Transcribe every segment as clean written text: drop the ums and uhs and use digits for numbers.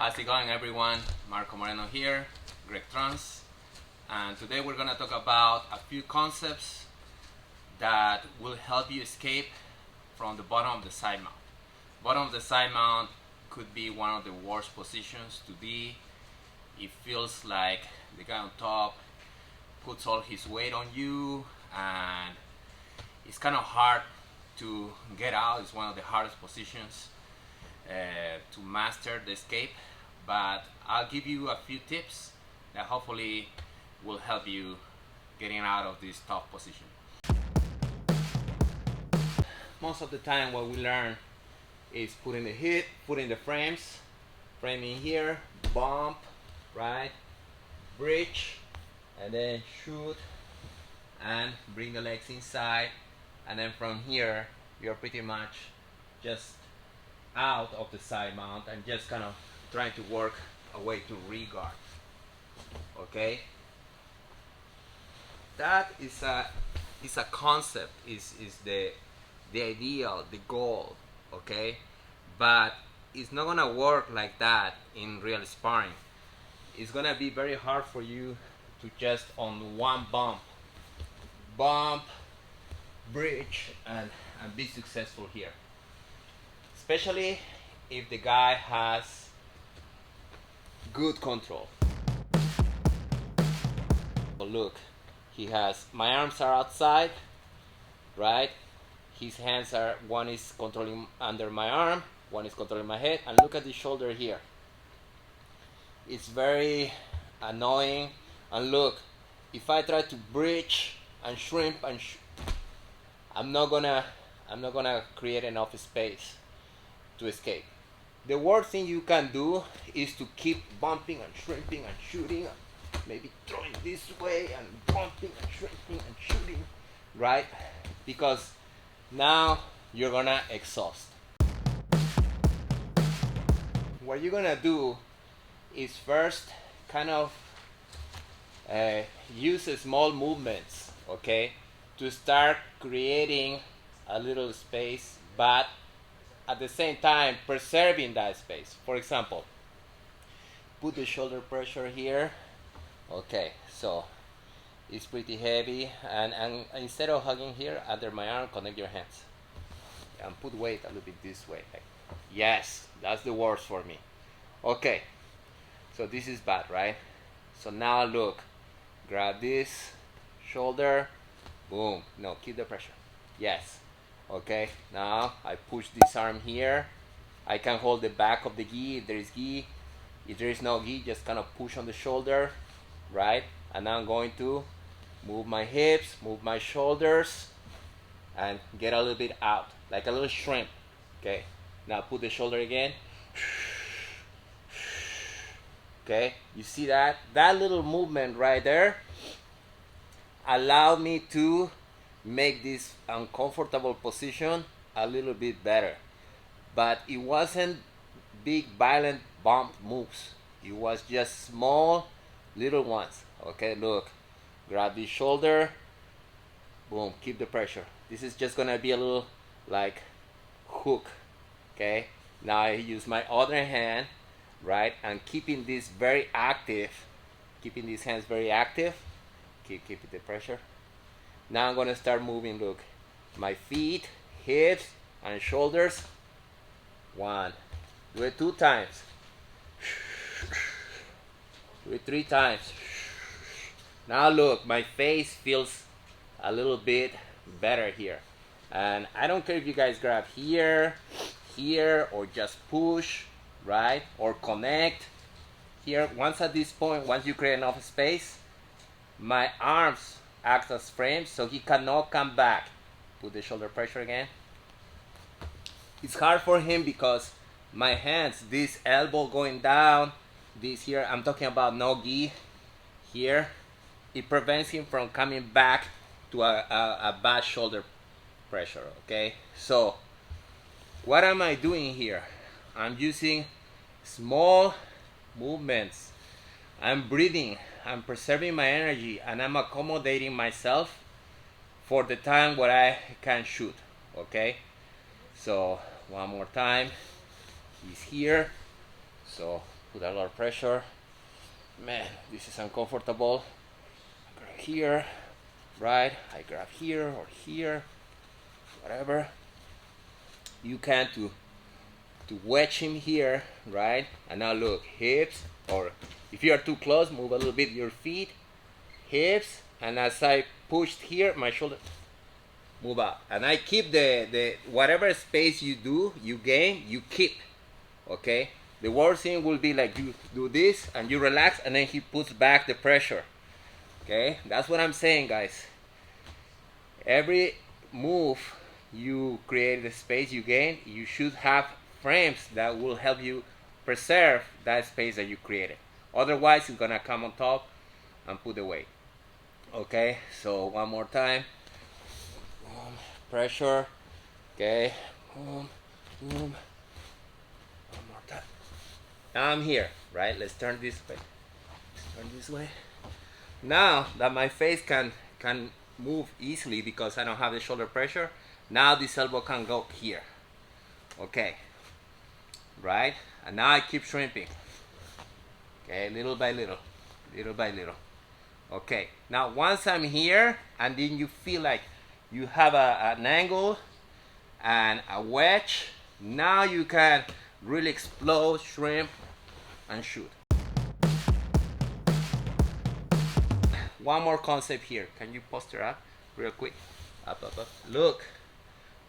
How's it going, everyone? Marco Moreno here, Greg Trans, and today we're going to talk about a few concepts that will help you escape from the bottom of the side mount. Bottom of the side mount could be one of the worst positions to be. It feels like the guy on top puts all his weight on you, and it's kind of hard to get out. It's one of the hardest positions to master the escape, but I'll give you a few tips that hopefully will help you getting out of this tough position. Most of the time what we learn is putting the hip, putting the frames, framing here, bump, right, bridge, and then shoot and bring the legs inside, and then from here you're pretty much just out of the side mount and just kind of trying to work a way to re-guard. Okay, that is a concept, is the ideal, the goal. Okay, but it's not gonna work like that in real sparring. It's gonna be very hard for you to just on one bump, bridge, and be successful here, especially if the guy has good control. So look, he has, my arms are outside, right? His hands are, one is controlling under my arm, one is controlling my head, and look at the shoulder here. It's very annoying. And look, if I try to bridge and shrimp and I'm not gonna create enough space to escape. The worst thing you can do is to keep bumping and shrimping and shooting, maybe throwing this way and bumping and shrimping and shooting, right? Because now you're gonna exhaust. What you're gonna do is first kind of use small movements, okay, to start creating a little space, but at the same time preserving that space. For example, put the shoulder pressure here. Okay, so it's pretty heavy, and instead of hugging here under my arm, connect your hands and put weight a little bit this way. Yes, that's the worst for me. Okay, so this is bad, right? So now look, grab this shoulder, boom. No, keep the pressure. Yes. Okay, now I push this arm here. I can hold the back of the gi if there is gi. If there is no gi, just kind of push on the shoulder, right? And now I'm going to move my hips, move my shoulders, and get a little bit out, like a little shrimp. Okay, now put the shoulder again. Okay, you see that? That little movement right there allowed me to make this uncomfortable position a little bit better. But it wasn't big violent bump moves. It was just small little ones. Okay, look, grab the shoulder, boom, keep the pressure. This is just gonna be a little like hook. Okay, now I use my other hand, right, and keeping this very active, keeping these hands very active, keep the pressure. Now I'm gonna start moving, look, my feet, hips, and shoulders. One, do it 2 times, do it 3 times. Now look, my face feels a little bit better here. And I don't care if you guys grab here, or just push, right, or connect here. Once at this point, once you create enough space, my arms act as frames, so he cannot come back. Put the shoulder pressure again. It's hard for him because my hands, this elbow going down, this here, I'm talking about no gi here, it prevents him from coming back to a bad shoulder pressure. Okay, so what am I doing here? I'm using small movements. I'm breathing, I'm preserving my energy, and I'm accommodating myself for the time where I can shoot. Okay, so one more time. He's here, so put a lot of pressure. Man, this is uncomfortable. I grab here, right? I grab here or here, whatever. You can to wedge him here, right? And now look, hips, or if you are too close, move a little bit your feet, hips, and as I pushed here, my shoulder move up. And I keep the whatever space you gain, you keep, okay? The worst thing will be like you do this and you relax and then he puts back the pressure, okay? That's what I'm saying, guys. Every move you create, the space you gain, you should have frames that will help you preserve that space that you created. Otherwise, it's gonna come on top and put away. Okay, so one more time. Boom, pressure. Okay, boom, boom. One more time. Now I'm here, right? Let's turn this way. Let's turn this way. Now that my face can move easily because I don't have the shoulder pressure, now this elbow can go here. Okay, right? And now I keep shrimping. Okay, little by little, little by little. Okay, now once I'm here and then you feel like you have an angle and a wedge, now you can really explode, shrimp, and shoot. One more concept here. Can you posture up real quick? Up, up, up. Look,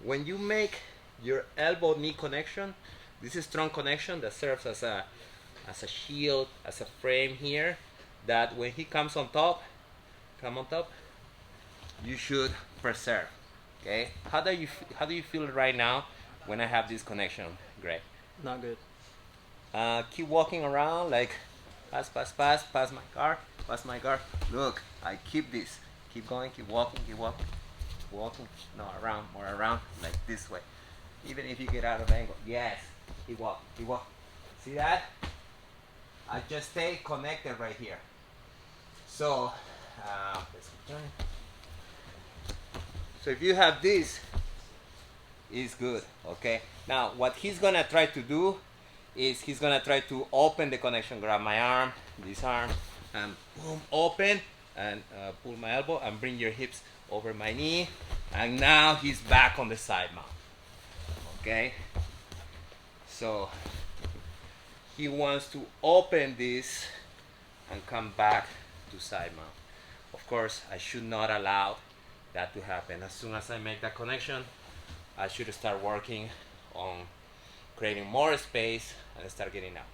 when you make your elbow knee connection, this is strong connection that serves as a shield, as a frame here, that when he comes on top, you should preserve. Okay, how do you feel right now when I have this connection, Greg? Not good. Keep walking around like pass my guard. Look, I keep this. Keep going, keep walking, no, around, more around, like this way. Even if you get out of angle, yes, keep walking. See that? I just stay connected right here. So, let's return. So if you have this, it's good, okay? Now, what he's gonna try to do is he's gonna try to open the connection, grab my arm, this arm, and boom, open, and pull my elbow, and bring your hips over my knee, and now he's back on the side mount, okay? So, he wants to open this and come back to side mount. Of course, I should not allow that to happen. As soon as I make that connection, I should start working on creating more space and start getting out.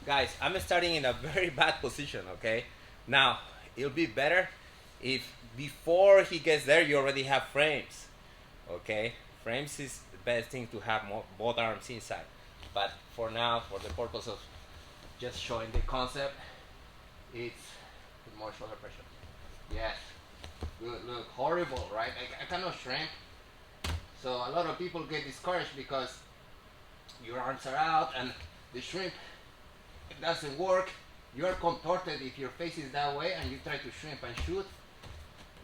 Guys, I'm starting in a very bad position, okay? Now, it'll be better if before he gets there, you already have frames, okay? Frames is the best thing to have both arms inside. But for now, for the purpose of just showing the concept, it's with more shoulder pressure. Yes, good, look, horrible, right? I cannot shrimp. So a lot of people get discouraged because your arms are out and the shrimp, it doesn't work. You are contorted if your face is that way and you try to shrimp and shoot.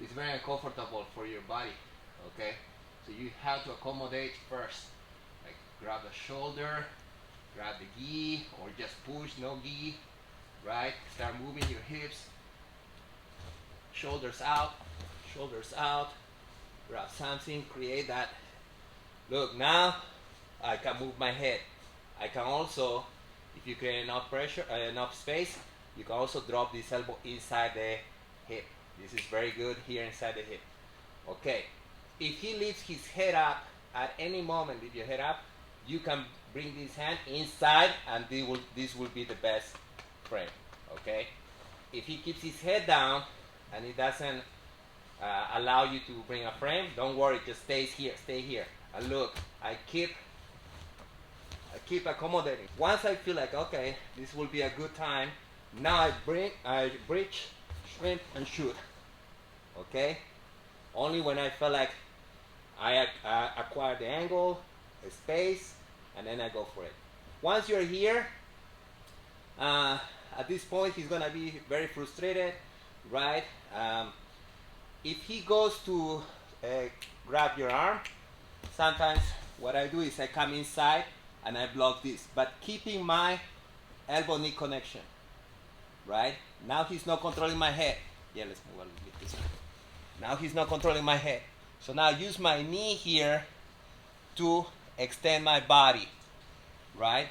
It's very uncomfortable for your body, okay? So you have to accommodate first. Like grab the shoulder, grab the gi, or just push, no gi, right? Start moving your hips. Shoulders out, grab something, create that. Look, now I can move my head. I can also, if you create enough pressure, enough space, you can also drop this elbow inside the hip. This is very good here inside the hip. Okay, if he lifts his head up at any moment, lift your head up, you can bring this hand inside and this will be the best frame, okay? If he keeps his head down and it doesn't allow you to bring a frame, don't worry, just stay here. And look, I keep accommodating. Once I feel like, okay, this will be a good time, now I bridge, shrimp, and shoot, okay? Only when I feel like I acquire the angle, the space, and then I go for it. Once you're here, at this point, he's gonna be very frustrated, right? If he goes to grab your arm, sometimes what I do is I come inside and I block this, but keeping my elbow knee connection, right? Now he's not controlling my head. Yeah, let's move a little bit this way. Now he's not controlling my head. So now I use my knee here to extend my body, right?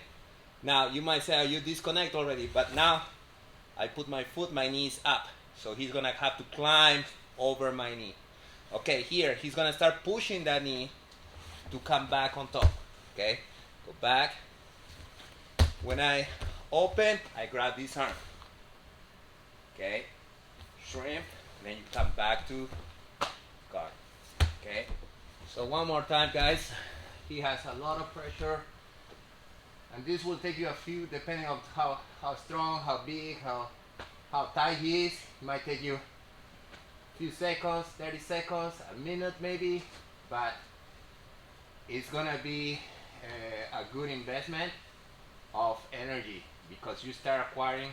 Now you might say, oh, you disconnect already, but now I put my foot, my knees up. So he's gonna have to climb over my knee. Okay, here, he's gonna start pushing that knee to come back on top, okay? Go back. When I open, I grab this arm, okay? Shrimp, and then you come back to guard, okay? So one more time, guys. He has a lot of pressure, and this will take you a few, depending on how strong, how big, how tight he is. It might take you a few seconds, 30 seconds, a minute maybe, but it's gonna be a good investment of energy because you start acquiring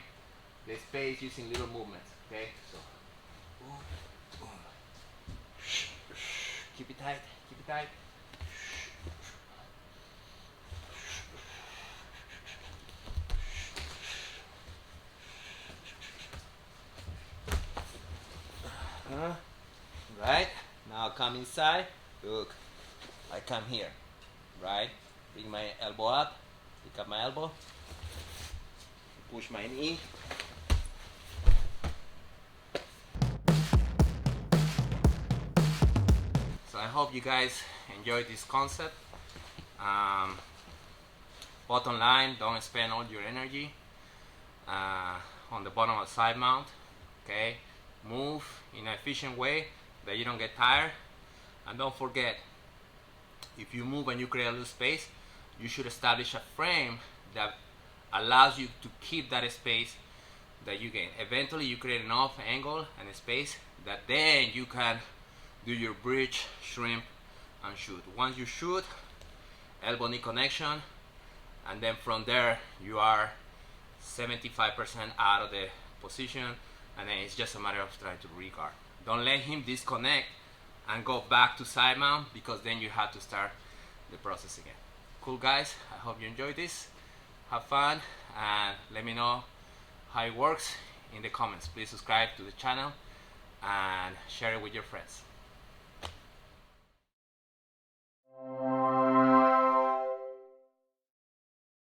the space using little movements, okay? So, keep it tight, keep it tight. Right, now come inside. Look, I come here, right? Bring my elbow up, pick up my elbow, push my knee. So I hope you guys enjoyed this concept. Bottom line, don't spend all your energy on the bottom of side mount, okay? Move in an efficient way that you don't get tired, and don't forget, if you move and you create a little space, you should establish a frame that allows you to keep that space that you gain. Eventually you create enough angle and space that then you can do your bridge, shrimp, and shoot. Once you shoot, elbow knee connection, and then from there you are 75% out of the position, and then it's just a matter of trying to regard. Don't let him disconnect and go back to side mount, because then you have to start the process again. Cool, guys, I hope you enjoyed this. Have fun, and let me know how it works in the comments. Please subscribe to the channel and share it with your friends.